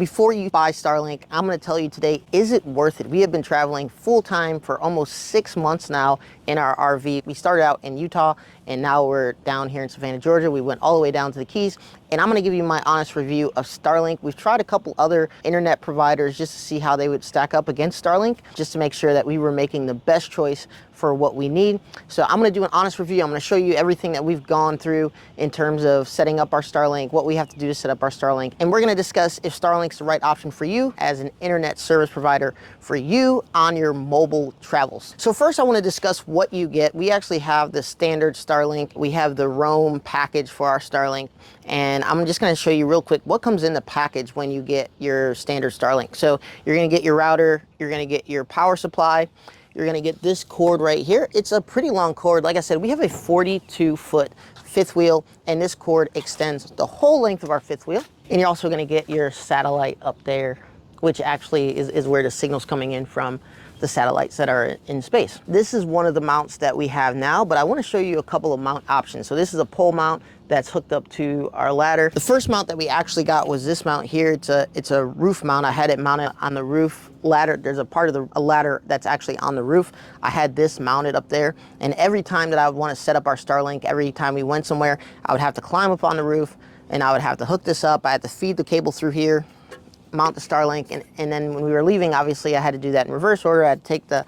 Before you buy Starlink, I'm going to tell you today, is it worth it? We have been traveling full time for almost 6 months now in our RV. We started out in Utah and now we're down here in Savannah, Georgia. We went all the way down to the Keys, and I'm going to give you my honest review of Starlink. We've tried a couple other internet providers just to see how they would stack up against Starlink, just to make sure that we were making the best choice for what we need. So I'm going to do an honest review. I'm going to show you everything that we've gone through in terms of setting up our Starlink, what we have to do to set up our Starlink, and we're going to discuss if Starlink's the right option for you as an internet service provider for you on your mobile travels. So first I want to discuss what you get. We actually have the standard Starlink. We have the Roam package for our Starlink, and I'm just going to show you real quick what comes in the package when you get your standard Starlink. So you're going to get your router, you're going to get your power supply, you're going to get this cord right here. It's a pretty long cord. Like I said, we have a 42-foot fifth wheel, and this cord extends the whole length of our fifth wheel. And you're also going to get your satellite up there, which actually is where the signal's coming in from, the satellites that are in space. This is one of the mounts that we have now, but I want to show you a couple of mount options. So this is a pole mount that's hooked up to our ladder. The first mount that we actually got was this mount here. It's a roof mount. I had it mounted on the roof ladder. There's a part of a ladder that's actually on the roof. I had this mounted up there, and every time that I would want to set up our Starlink, every time we went somewhere, I would have to climb up on the roof and I would have to hook this up. I had to feed the cable through here, mount the Starlink, and then when we were leaving, obviously I had to do that in reverse order. I had to take the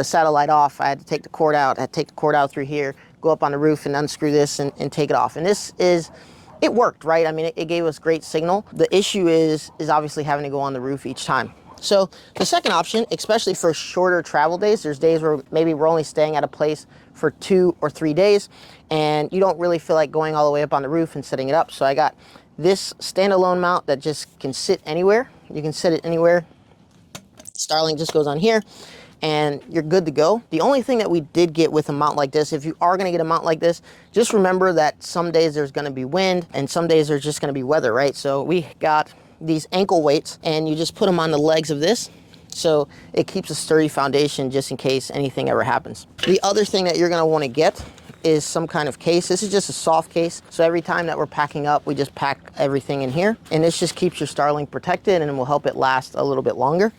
satellite off. I had to take the cord out. I had to take the cord out through here, go up on the roof and unscrew this and take it off. And it worked, right? I mean, it gave us great signal. The issue is obviously having to go on the roof each time. So the second option, especially for shorter travel days, there's days where maybe we're only staying at a place for 2 or 3 days, and you don't really feel like going all the way up on the roof and setting it up. So I got this standalone mount that just can sit anywhere. You can set it anywhere. Starlink just goes on here, and you're good to go. The only thing that we did get with a mount like this, if you are going to get a mount like this, just remember that some days there's going to be wind and some days there's just going to be weather, right? So we got these ankle weights, and you just put them on the legs of this, so it keeps a sturdy foundation just in case anything ever happens. The other thing that you're going to want to get is some kind of case. This is just a soft case, so every time that we're packing up, we just pack everything in here, and this just keeps your Starlink protected and will help it last a little bit longer.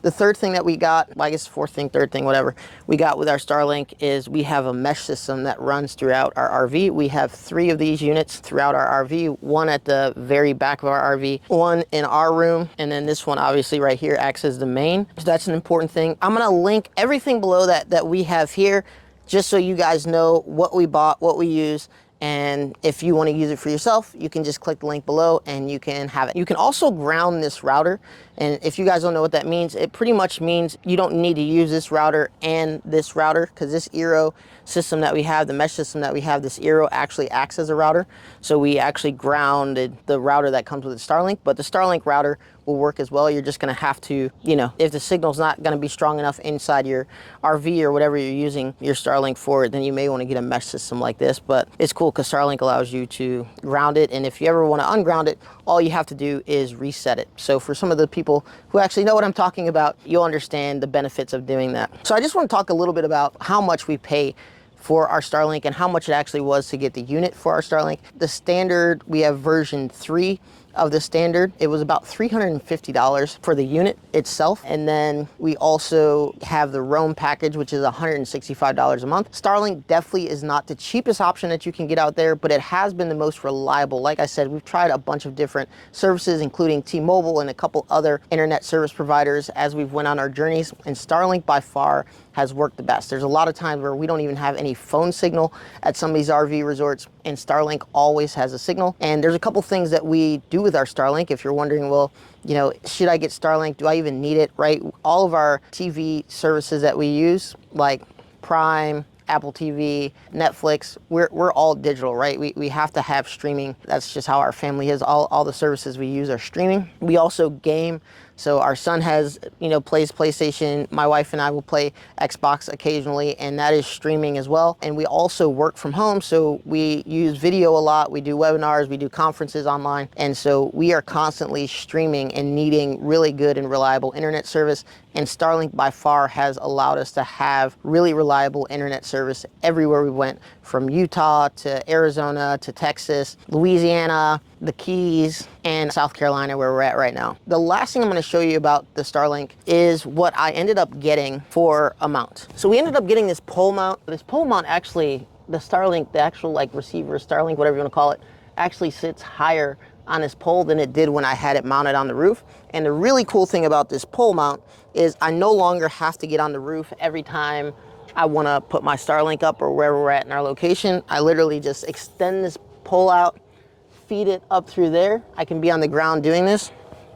The third thing that we got, well, I guess fourth thing, third thing, whatever, we got with our Starlink is we have a mesh system that runs throughout our RV. We have 3 of these units throughout our RV, one at the very back of our RV, one in our room, and then this one obviously right here acts as the main. So that's an important thing. I'm gonna link everything below that we have here, just so you guys know what we bought, what we use. And if you want to use it for yourself, you can just click the link below and you can have it. You can also ground this router. And if you guys don't know what that means, it pretty much means you don't need to use this router and this router, because this eero system that we have, the mesh system that we have, this eero actually acts as a router. So we actually grounded the router that comes with the Starlink, but the Starlink router will work as well. You're just going to have to, if the signal's not going to be strong enough inside your RV or whatever you're using your Starlink for, then you may want to get a mesh system like this. But it's cool because Starlink allows you to ground it, and if you ever want to unground it, all you have to do is reset it. So for some of the people who actually know what I'm talking about, you'll understand the benefits of doing that. So I just want to talk a little bit about how much we pay for our Starlink and how much it actually was to get the unit for our Starlink. The standard, we have version 3 of the standard. It was about $350 for the unit itself. And then we also have the Roam package, which is $165 a month. Starlink definitely is not the cheapest option that you can get out there, but it has been the most reliable. Like I said, we've tried a bunch of different services, including T-Mobile and a couple other internet service providers as we've went on our journeys, and Starlink by far has worked the best. There's a lot of times where we don't even have any phone signal at some of these RV resorts, and Starlink always has a signal. And there's a couple things that we do with our Starlink. If you're wondering, well, should I get Starlink? Do I even need it, right? All of our TV services that we use, like Prime, Apple TV, Netflix, we're all digital, right? We have to have streaming. That's just how our family is. All the services we use are streaming. We also game. So our son plays PlayStation. My wife and I will play Xbox occasionally, and that is streaming as well. And we also work from home, so we use video a lot. We do webinars, we do conferences online. And so we are constantly streaming and needing really good and reliable internet service. And Starlink by far has allowed us to have really reliable internet service everywhere we went, from Utah to Arizona to Texas, Louisiana, the Keys, and South Carolina, where we're at right now. The last thing I'm gonna show you about the Starlink is what I ended up getting for a mount. So we ended up getting this pole mount. This pole mount actually, the Starlink, the actual like receiver, Starlink, whatever you wanna call it, actually sits higher on this pole than it did when I had it mounted on the roof. And the really cool thing about this pole mount is I no longer have to get on the roof every time I wanna put my Starlink up or wherever we're at in our location. I literally just extend this pole out, feed it up through there. I can be on the ground doing this,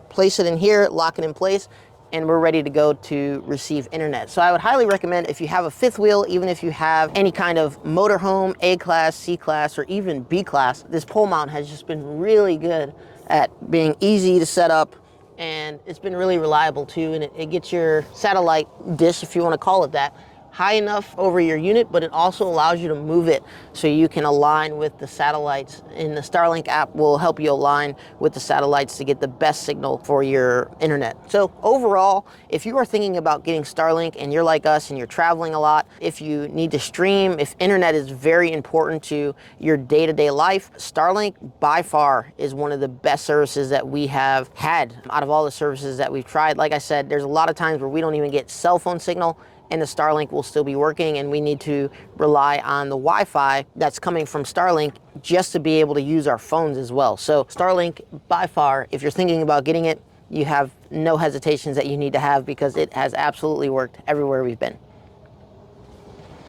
place it in here, lock it in place, and we're ready to go to receive internet. So I would highly recommend, if you have a fifth wheel, even if you have any kind of motorhome, A-class, C-class, or even B-class, this pole mount has just been really good at being easy to set up, and it's been really reliable too, and it gets your satellite dish, if you want to call it that, high enough over your unit, but it also allows you to move it so you can align with the satellites. And the Starlink app will help you align with the satellites to get the best signal for your internet. So overall, if you are thinking about getting Starlink and you're like us and you're traveling a lot, if you need to stream, if internet is very important to your day-to-day life, Starlink by far is one of the best services that we have had out of all the services that we've tried. Like I said, there's a lot of times where we don't even get cell phone signal, and the Starlink will still be working, and we need to rely on the Wi-Fi that's coming from Starlink just to be able to use our phones as well. So Starlink, by far, if you're thinking about getting it, you have no hesitations that you need to have, because it has absolutely worked everywhere we've been.